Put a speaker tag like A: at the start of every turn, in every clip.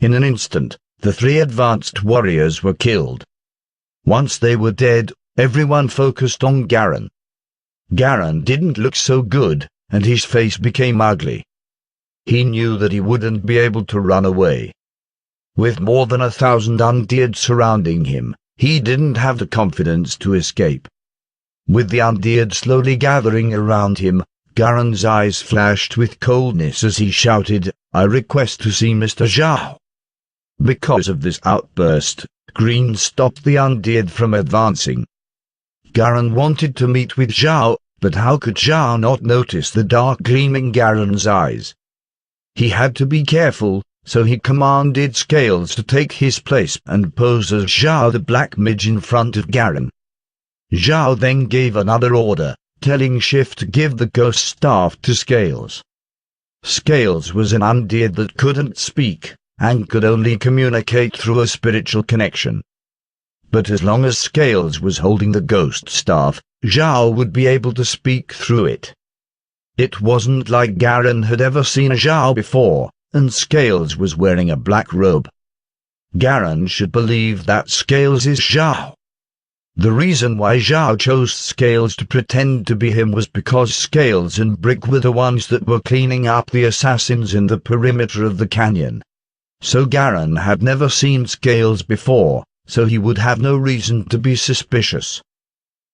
A: In an instant, the three advanced warriors were killed. Once they were dead, everyone focused on Garin. Garin didn't look so good, and his face became ugly. He knew that he wouldn't be able to run away. With more than 1,000 undead surrounding him, he didn't have the confidence to escape. With the undead slowly gathering around him, Garin's eyes flashed with coldness as he shouted, "I request to see Mr. Zhao." Because of this outburst, Green stopped the undead from advancing. Garin wanted to meet with Zhao, but how could Zhao not notice the dark gleam in Garin's eyes? He had to be careful, so he commanded Scales to take his place and pose as Zhao the Black Mage in front of Garin. Zhao then gave another order, telling Shift to give the ghost staff to Scales. Scales was an undead that couldn't speak, and could only communicate through a spiritual connection. But as long as Scales was holding the ghost staff, Zhao would be able to speak through it. It wasn't like Garin had ever seen Zhao before, and Scales was wearing a black robe. Garin should believe that Scales is Zhao. The reason why Zhao chose Scales to pretend to be him was because Scales and Brick were the ones that were cleaning up the assassins in the perimeter of the canyon. So Garin had never seen Scales before, so he would have no reason to be suspicious.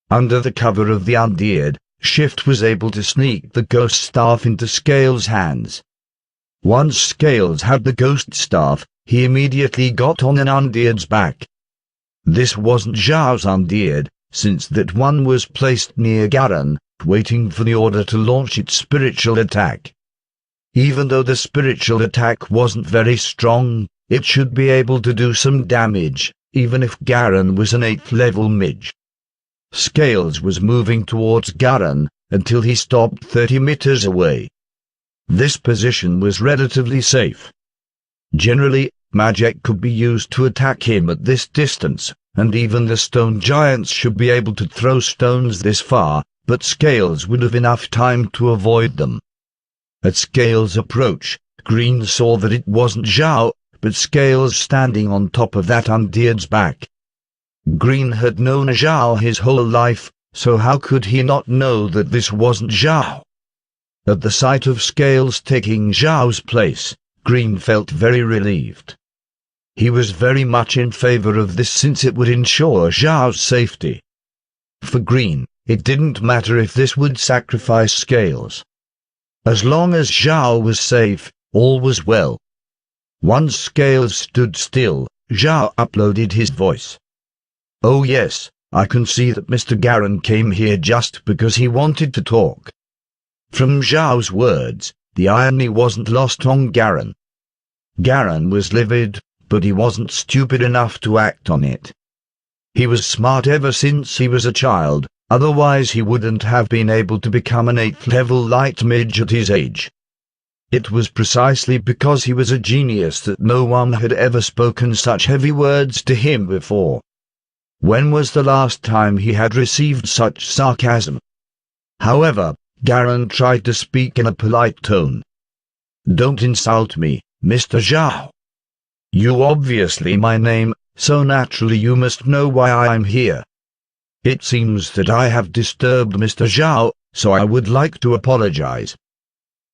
A: Under the cover of the undead, Shift was able to sneak the ghost staff into Scales' hands. Once Scales had the ghost staff, he immediately got on an undead's back. This wasn't Zhao's undead, since that one was placed near Garin, waiting for the order to launch its spiritual attack. Even though the spiritual attack wasn't very strong, it should be able to do some damage, even if Garin was an 8th level mage. Scales was moving towards Garin, until he stopped 30 meters away. This position was relatively safe. Generally, magic could be used to attack him at this distance, and even the stone giants should be able to throw stones this far, but Scales would have enough time to avoid them. At Scales' approach, Green saw that it wasn't Zhao, but Scales standing on top of that undead's back. Green had known Zhao his whole life, so how could he not know that this wasn't Zhao? At the sight of Scales taking Zhao's place, Green felt very relieved. He was very much in favor of this since it would ensure Zhao's safety. For Green, it didn't matter if this would sacrifice Scales. As long as Zhao was safe, all was well. Once Scales stood still, Zhao uploaded his voice. "Oh yes, I can see that Mr. Garin came here just because he wanted to talk." From Zhao's words, the irony wasn't lost on Garin. Garin was livid, but he wasn't stupid enough to act on it. He was smart ever since he was a child, otherwise he wouldn't have been able to become an 8th level light mage at his age. It was precisely because he was a genius that no one had ever spoken such heavy words to him before. When was the last time he had received such sarcasm? However, Garin tried to speak in a polite tone. "Don't insult me, Mr. Zhao. You obviously my name, so naturally you must know why I'm here. It seems that I have disturbed Mr. Zhao, so I would like to apologize.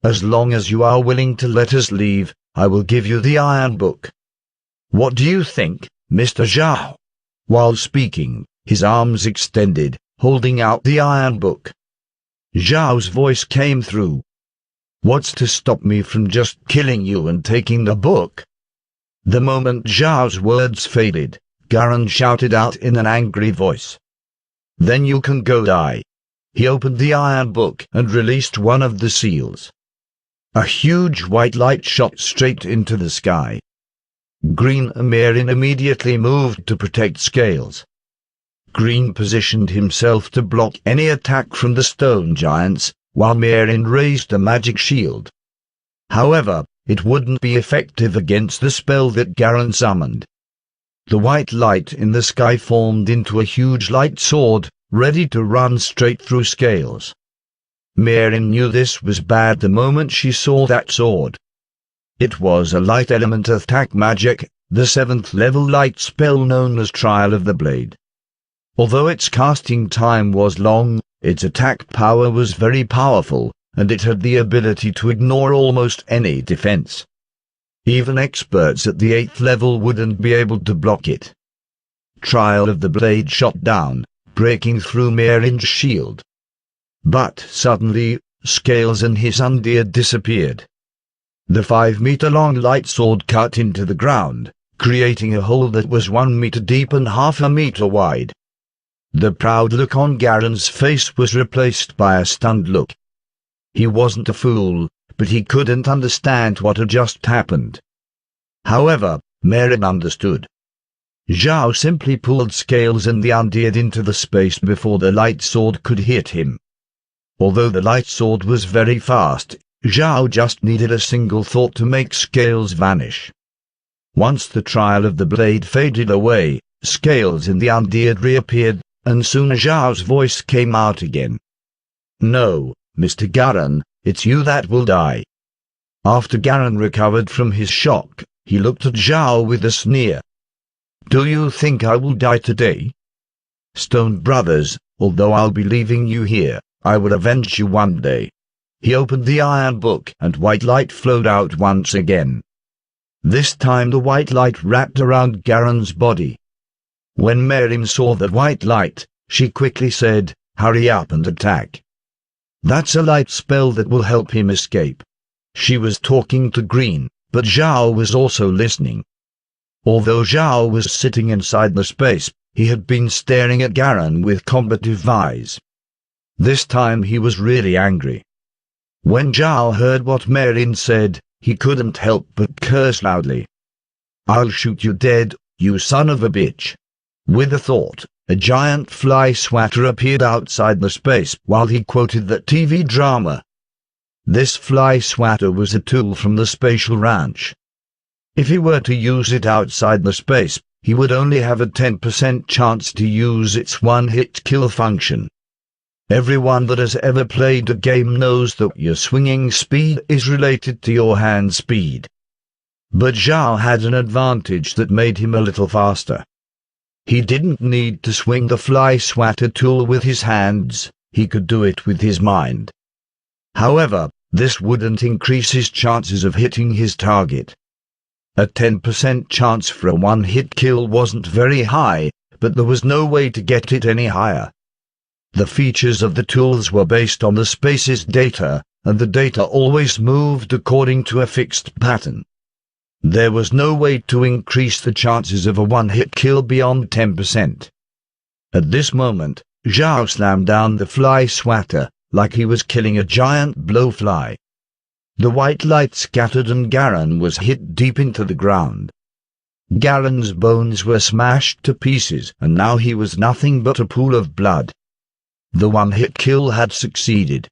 A: As long as you are willing to let us leave, I will give you the Iron Book. What do you think, Mr. Zhao?" While speaking, his arms extended, holding out the Iron Book. Zhao's voice came through. "What's to stop me from just killing you and taking the book?" The moment Zhao's words faded, Garin shouted out in an angry voice. "Then you can go die." He opened the Iron Book and released one of the seals. A huge white light shot straight into the sky. Green Amirin immediately moved to protect Scales. Green positioned himself to block any attack from the stone giants, while Amirin raised a magic shield. However, it wouldn't be effective against the spell that Garin summoned. The white light in the sky formed into a huge light sword, ready to run straight through Scales. Amirin knew this was bad the moment she saw that sword. It was a light element attack magic, the 7th level light spell known as Trial of the Blade. Although its casting time was long, its attack power was very powerful, and it had the ability to ignore almost any defense. Even experts at the 8th level wouldn't be able to block it. Trial of the Blade shot down, breaking through Merin's shield. But suddenly, Scales and his Undead disappeared. The 5-meter-long light sword cut into the ground, creating a hole that was 1 meter deep and half a meter wide. The proud look on Garen's face was replaced by a stunned look. He wasn't a fool, but he couldn't understand what had just happened. However, Merin understood. Zhao simply pulled Scales and the Undead into the space before the light sword could hit him. Although the light sword was very fast, Zhao just needed a single thought to make Scales vanish. Once the Trial of the Blade faded away, Scales and the Undead reappeared, and soon Zhao's voice came out again. "No, Mr. Garen, it's you that will die." After Garen recovered from his shock, he looked at Zhao with a sneer. "Do you think I will die today? Stone Brothers, although I'll be leaving you here, I will avenge you one day." He opened the iron book and white light flowed out once again. This time the white light wrapped around Garen's body. When Merin saw the white light, she quickly said, "Hurry up and attack. That's a light spell that will help him escape." She was talking to Green, but Zhao was also listening. Although Zhao was sitting inside the space, he had been staring at Garen with combative eyes. This time he was really angry. When Zhao heard what Merin said, he couldn't help but curse loudly. "I'll shoot you dead, you son of a bitch." With a thought, a giant fly swatter appeared outside the space while he quoted that TV drama. This fly swatter was a tool from the Spatial Ranch. If he were to use it outside the space, he would only have a 10% chance to use its one-hit kill function. Everyone that has ever played a game knows that your swinging speed is related to your hand speed. But Zhao had an advantage that made him a little faster. He didn't need to swing the fly swatter tool with his hands, he could do it with his mind. However, this wouldn't increase his chances of hitting his target. A 10% chance for a one-hit kill wasn't very high, but there was no way to get it any higher. The features of the tools were based on the space's data, and the data always moved according to a fixed pattern. There was no way to increase the chances of a one-hit kill beyond 10%. At this moment, Zhao slammed down the fly swatter, like he was killing a giant blowfly. The white light scattered and Garen was hit deep into the ground. Garen's bones were smashed to pieces, and now he was nothing but a pool of blood. The one-hit kill had succeeded.